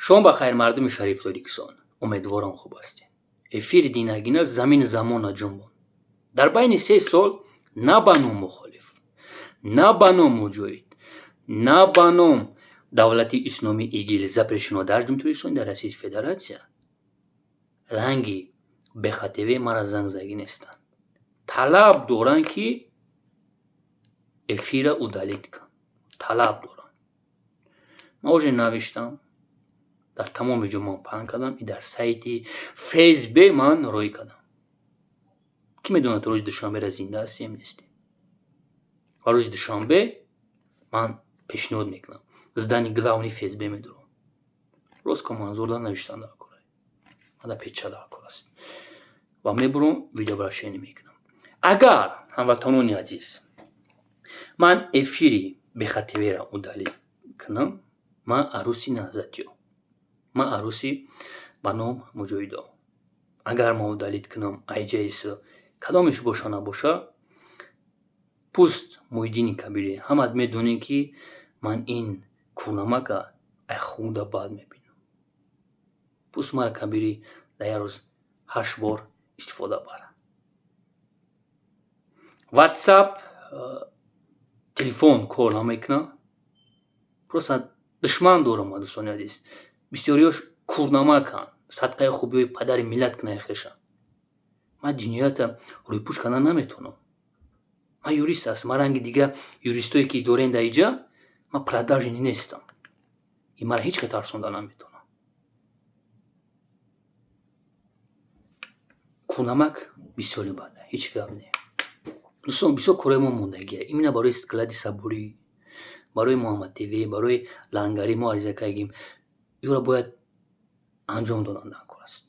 شما بخیر مردم شریف تاریکسان، امیدوارم خوب هستین. افیر دینگینا زمین زمان جنبان. در بین 3 سال نه بانم مخالف، نه بانم مجاهد، نه بانم davlati اسلامی ایگیل запрещено در جمهوری اسلامی در Российской Федерации رنگی به خاطر مرا زنگ زدگی نیستن. طلب دارن که افیر удалить کن. طلب دارن. من اوج نوشتم در تمام جمعه پهن کردم، در سایت فیسبوک من روی کردم. کی میدونه روز دوشنبه را زنده هستیم نیستیم. و روز دوشنبه من پیشنهاد میکنم زدن главный فیسبوک میدونم. روز که منظور دارم نوشتن در کاره. من در پیچه در کاره است. و میبرم ویدیو براشینی میکنم. اگر هموطنان عزیز من افیری به خاطر را удалить کنم، من عروسی نازدیو. من عروسی به نام مجاهدا. اگر ما удалить کنم ایجایس کدامش باشه نباشه، پست مویدین کبیری همه میدونین که من این کورنامه که خونده بعد میبینم. پست مرا کبیری در روز 8 بار استفاده بره. واتساپ تلفن کار نمیکنه. просто دشمن دارم دوستان عزیز. بسیاریش کورنامه کن. صدقه خوبی پدر ملت کنه خیشم. من جنایت روی پوش کنه نمیتونم. من یوریست هستم. من رنگ دیگه یوریستایی که دارن در اینجا من پردرجنی نیستم. این مرا هیچ که ترسونده نمیتونم. کورنامک بسیاری بده. هیچ گپ نه. دوستان بسیار کارای ما موندگیه. اینا برای استقلال صبوری، برای محمد تیوی، برای لنگری ما عریضه کردیم. اینا باید انجام دادن کار است.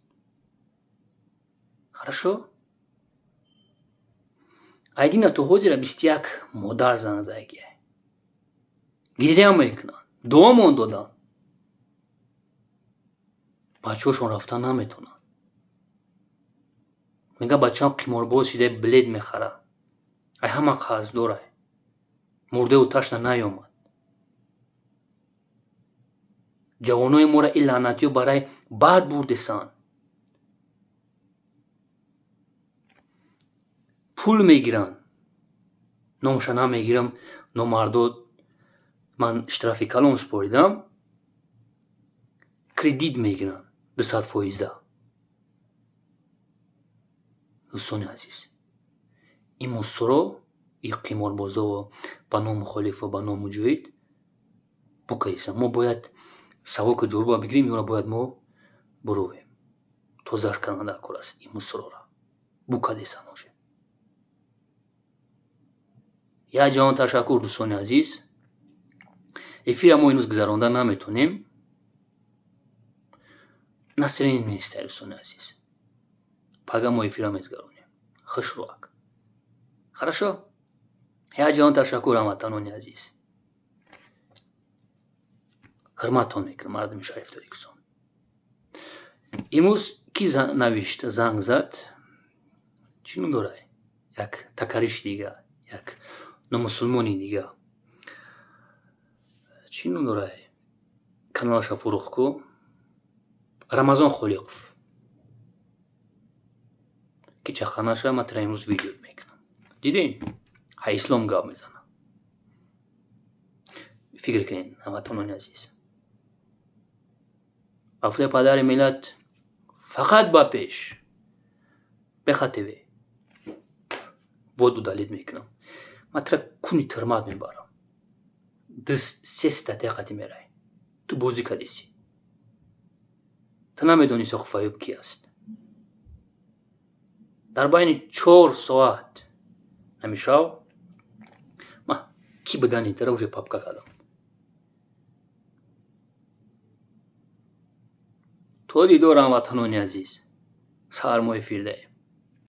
хорошо؟ ایدینا تو حاضر 21 مادر زنگ زدگیه. گریه میکنن. دوامون دادن. بچه‌هاشون رفتن نمیتونن. میگه بچه‌م قمارباز شده بلید میخره. ای همه قرض داره. مرده و تشت نیامد. جوانای ما را این لعنتیو برای بد بردستان. پول میگیرن. نامش نمیگیرم. نامردو من اشترافی کلان سپاریدم. کردیت میگیرن 200%. دوستان عزیز، این مصرا این قماربازا و به نام مخالف و به نام مجاهد بکیسن. ما باید سواک جربه بگیریم. یا باید ما برویم تو زر کننده کار است. این مصرا را بکدیسن موشه. یا جان تشکر دوستان عزیز. افیر ما اینوز گذرانده نمیتونیم. نسرین نیست دوستان عزیز. پاگا ما افیر میزگرونیم. خوش روک. хорошо؟ یا جان تشکر هموطنان عزیز. حرمتون میکنم مردم شریف تاریکسان. امروز کی نوشت زنگ زد؟ چی نداره؟ یک تکریش دیگه، یک نامسلمانی دیگه. چی نداره؟ کانالش فروخت کو رمضان خلیقов که چه خانه‌ش ما تر امروز ویدیو میکنم. دیدین؟ های اسلام گاب میزنه. فکر کنین هموطنان عزیز. افته پدر ملت فقط با پیش بخاطر بود удалить میکنم. من تر کنی ترمات میبارم. دست 3 دقیقه میرای. تو بازی کدیسی. تو نمیدونی سخفایب کی است. در بین 4 ساعت نمیشه من کی بدانی تر اوج پاپکا کردم. تو دیدارم وطنان عزیز. سرمایه فیرده.